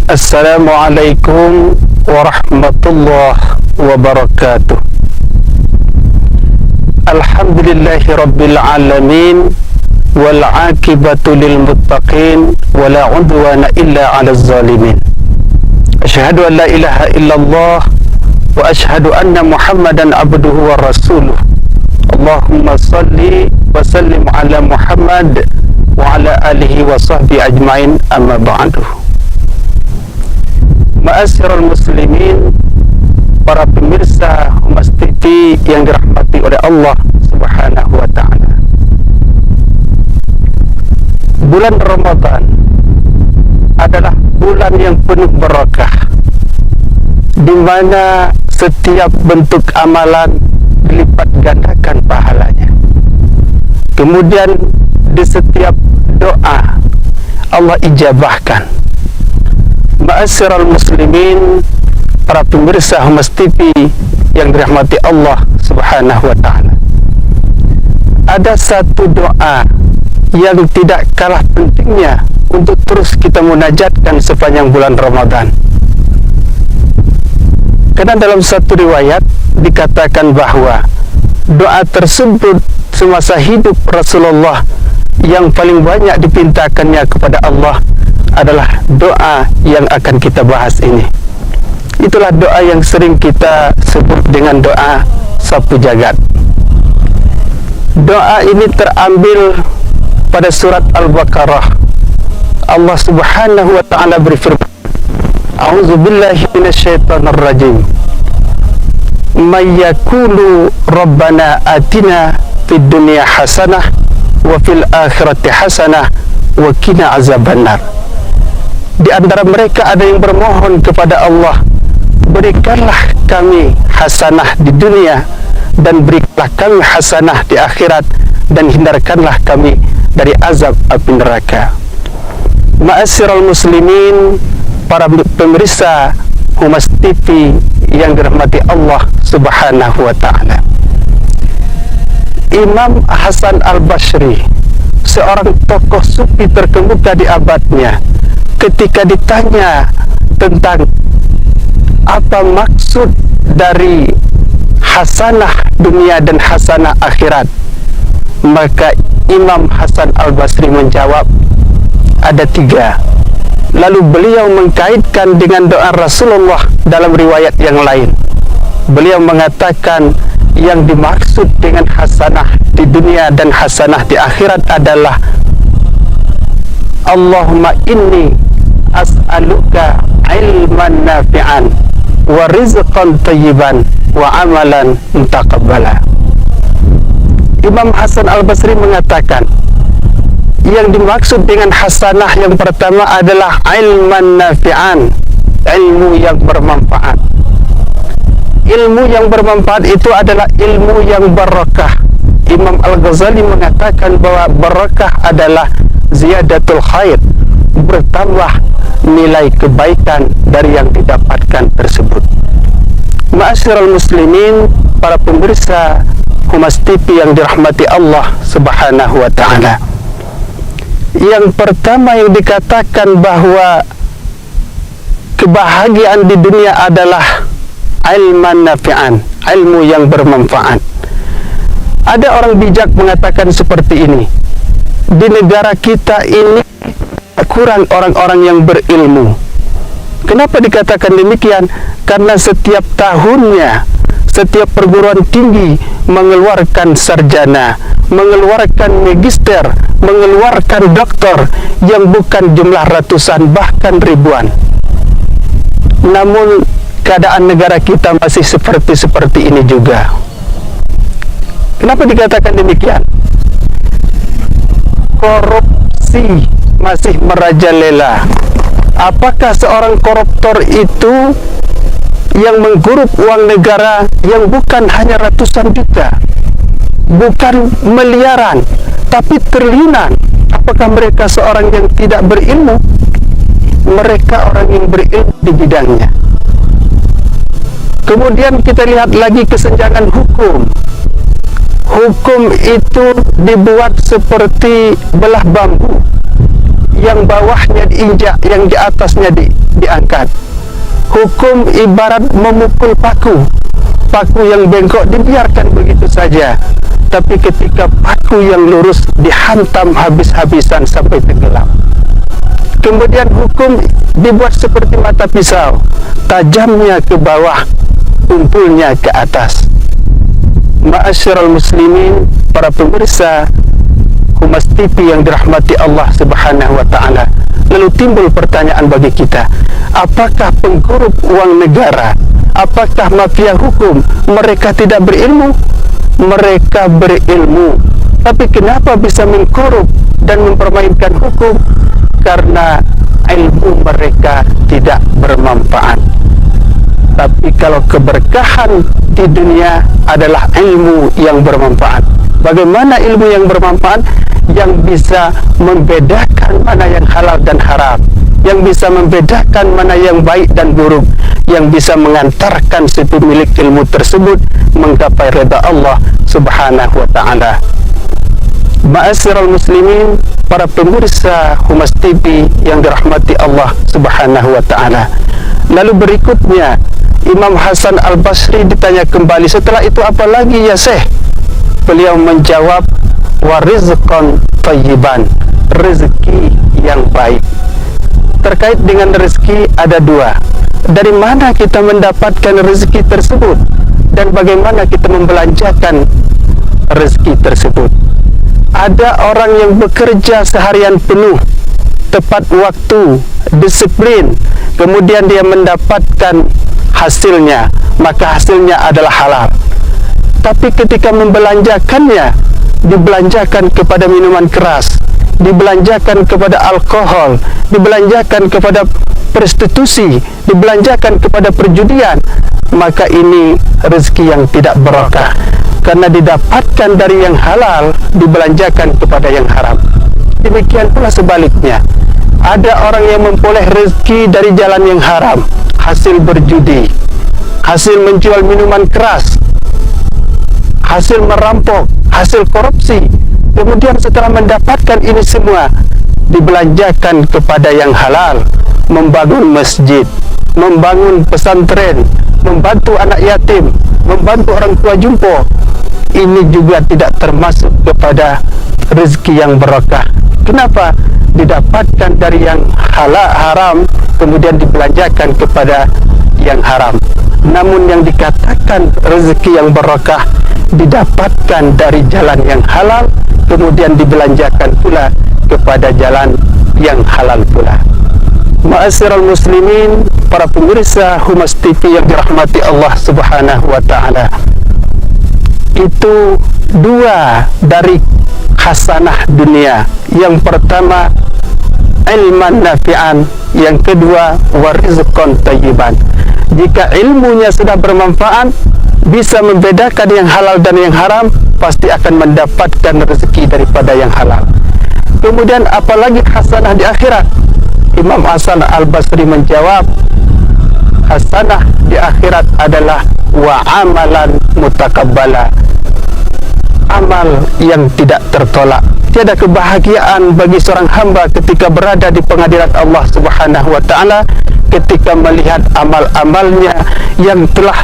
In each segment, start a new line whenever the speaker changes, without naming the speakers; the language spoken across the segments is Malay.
Assalamualaikum warahmatullahi wabarakatuh. Alhamdulillahi rabbil alamin, wal aqibatu lil muttaqin, wala udwana illa 'alal zalimin. Asyhadu an la ilaha illallah wa asyhadu anna Muhammadan abduhu wa rasuluh. Allahumma salli wa sallim ala Muhammad wa ala alihi wa sahbihi ajmain, amma ba'du. Ma'asyiral muslimin, para pemirsa Humas TV yang dirahmati oleh Allah Subhanahu wa ta'ala. Bulan Ramadan adalah bulan yang penuh barakah, di mana setiap bentuk amalan dilipat gandakan pahalanya. Kemudian di setiap doa Allah ijabahkan. Ma'asyiral muslimin, para pemirsa Humas TV yang dirahmati Allah Subhanahu wa ta'ala. Ada satu doa yang tidak kalah pentingnya untuk terus kita munajatkan sepanjang bulan Ramadan. Karena dalam satu riwayat dikatakan bahwa doa tersebut semasa hidup Rasulullah yang paling banyak dipintakannya kepada Allah adalah doa yang akan kita bahas ini. Itulah doa yang sering kita sebut dengan doa sapu jagat. Doa ini terambil pada surat Al-Baqarah. Allah Subhanahu wa ta'ala berfirman, A'udzu billahi minasyaitonir rajim. May yaqulu rabbana atina fid dunya hasanah wa fil akhirati hasanah wa qina azabannar. Di antara mereka ada yang bermohon kepada Allah, berikanlah kami hasanah di dunia dan berikanlah kami hasanah di akhirat, dan hindarkanlah kami dari azab api neraka. Ma'asyiral muslimin, para pemirsa Humas TV yang dirahmati Allah Subhanahu wa ta'ala. Imam Hasan Al-Basri, seorang tokoh sufi terkemuka di abadnya, ketika ditanya tentang apa maksud dari hasanah dunia dan hasanah akhirat, maka Imam Hasan Al-Basri menjawab, ada tiga. Lalu beliau mengkaitkan dengan doa Rasulullah dalam riwayat yang lain. Beliau mengatakan yang dimaksud dengan hasanah di dunia dan hasanah di akhirat adalah Allahumma inni as'aluka ilman nafi'an wa rizqan thayyiban wa amalan mutaqabbala. Imam Hasan Al-Basri mengatakan yang dimaksud dengan hasanah yang pertama adalah ilman nafi'an, ilmu yang bermanfaat. Ilmu yang bermanfaat itu adalah ilmu yang barakah. Imam Al-Ghazali mengatakan bahwa barakah adalah ziyadatul khair, bertambah nilai kebaikan dari yang didapatkan tersebut. Ma'asyiral muslimin, para pemirsa Humas TV yang dirahmati Allah Subhanahu wa ta'ala. Yang pertama yang dikatakan bahwa kebahagiaan di dunia adalah ilman nafi'an, ilmu yang bermanfaat. Ada orang bijak mengatakan seperti ini, di negara kita ini kurang orang-orang yang berilmu. Kenapa dikatakan demikian? Karena setiap tahunnya setiap perguruan tinggi mengeluarkan sarjana, mengeluarkan magister, mengeluarkan doktor yang bukan jumlah ratusan bahkan ribuan. Namun keadaan negara kita masih seperti ini juga. Kenapa dikatakan demikian? Korupsi masih merajalela. Apakah seorang koruptor itu yang menggurup uang negara yang bukan hanya ratusan juta, bukan miliaran, tapi triliunan? Apakah mereka seorang yang tidak berilmu? Mereka orang yang berilmu di bidangnya. Kemudian kita lihat lagi kesenjangan hukum. Hukum itu dibuat seperti belah bambu, yang bawahnya diinjak, yang di atasnya diangkat. Hukum ibarat memukul paku. Paku yang bengkok dibiarkan begitu saja, tapi ketika paku yang lurus dihantam habis-habisan sampai tenggelam. Kemudian hukum dibuat seperti mata pisau, tajamnya ke bawah, tumpulnya ke atas. Ma'asyiral muslimin, para pemirsa Humas TV yang dirahmati Allah Subhanahu wa taala. Lalu timbul pertanyaan bagi kita, apakah pengkorup uang negara, apakah mafia hukum mereka tidak berilmu? Mereka berilmu, tapi kenapa bisa mengkorup dan mempermainkan hukum? Karena ilmu mereka tidak bermanfaat. Tapi kalau keberkahan di dunia adalah ilmu yang bermanfaat. Bagaimana ilmu yang bermanfaat? Yang bisa membedakan mana yang halal dan haram, yang bisa membedakan mana yang baik dan buruk, yang bisa mengantarkan si pemilik ilmu tersebut menggapai redha Allah Subhanahu wa ta'ala. Ma'asyiral muslimin, para pemirsa Humas TV yang dirahmati Allah Subhanahu wa ta'ala. Lalu berikutnya Imam Hasan Al-Basri ditanya kembali, setelah itu apa lagi ya Syekh? Beliau menjawab, wa rizqan thayyiban, rezeki yang baik. Terkait dengan rezeki ada dua. Dari mana kita mendapatkan rezeki tersebut dan bagaimana kita membelanjakan rezeki tersebut? Ada orang yang bekerja seharian penuh, tepat waktu, disiplin, kemudian dia mendapatkan hasilnya, maka hasilnya adalah halal. Tapi ketika membelanjakannya, dibelanjakan kepada minuman keras, dibelanjakan kepada alkohol, dibelanjakan kepada prostitusi, dibelanjakan kepada perjudian, maka ini rezeki yang tidak berkah, karena didapatkan dari yang halal, dibelanjakan kepada yang haram. Demikian pula sebaliknya, ada orang yang memperoleh rezeki dari jalan yang haram, hasil berjudi, hasil menjual minuman keras, hasil merampok, hasil korupsi. Kemudian setelah mendapatkan ini semua, dibelanjakan kepada yang halal, membangun masjid, membangun pesantren, membantu anak yatim, membantu orang tua jumpo. Ini juga tidak termasuk kepada rezeki yang berkah. Kenapa? Didapatkan dari yang halal haram, kemudian dibelanjakan kepada yang haram. Namun yang dikatakan rezeki yang berkah didapatkan dari jalan yang halal, kemudian dibelanjakan pula kepada jalan yang halal pula. Ma'asyiral muslimin, para pemirsa Humas TV yang dirahmati Allah Subhanahu wa ta'ala. Itu dua dari hasanah dunia. Yang pertama ilman nafi'an, yang kedua warizqan thayyiban. Jika ilmunya sudah bermanfaat, bisa membedakan yang halal dan yang haram, pasti akan mendapatkan rezeki daripada yang halal. Kemudian apalagi hasanah di akhirat? Imam Hasan Al-Basri menjawab, hasanah di akhirat adalah wa amalan mutakabbala, amal yang tidak tertolak. Tiada kebahagiaan bagi seorang hamba ketika berada di pengadilan Allah Subhanahu wa ta'ala, ketika melihat amal-amalnya yang telah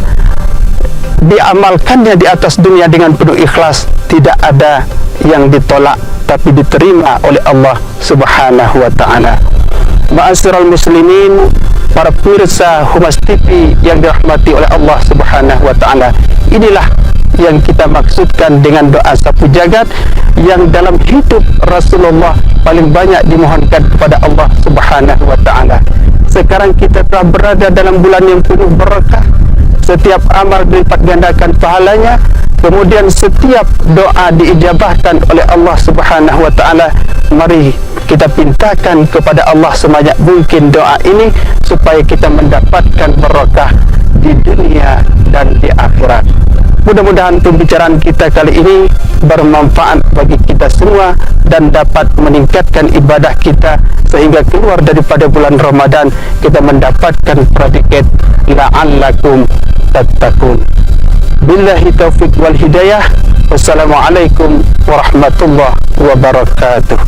diamalkannya di atas dunia dengan penuh ikhlas, tidak ada yang ditolak, tapi diterima oleh Allah Subhanahu wa ta'ala. Ma'asyiral muslimin, para pemirsa Humas TV yang dirahmati oleh Allah Subhanahu wa ta'ala, inilah yang kita maksudkan dengan doa sapu jagat yang dalam hidup Rasulullah paling banyak dimohonkan kepada Allah Subhanahu wa ta'ala. Sekarang kita telah berada dalam bulan yang penuh berkah. Setiap amal dilipat gandakan pahalanya, kemudian setiap doa diijabahkan oleh Allah Subhanahu wa ta'ala. Mari kita pintakan kepada Allah sebanyak mungkin doa ini supaya kita mendapatkan berkah di dunia dan di akhirat. Mudah-mudahan pembicaraan kita kali ini bermanfaat bagi kita semua dan dapat meningkatkan ibadah kita sehingga keluar daripada bulan Ramadan kita mendapatkan predikat la'allakum tattaqun. Billahi taufiq wal hidayah. Wassalamualaikum warahmatullahi wabarakatuh.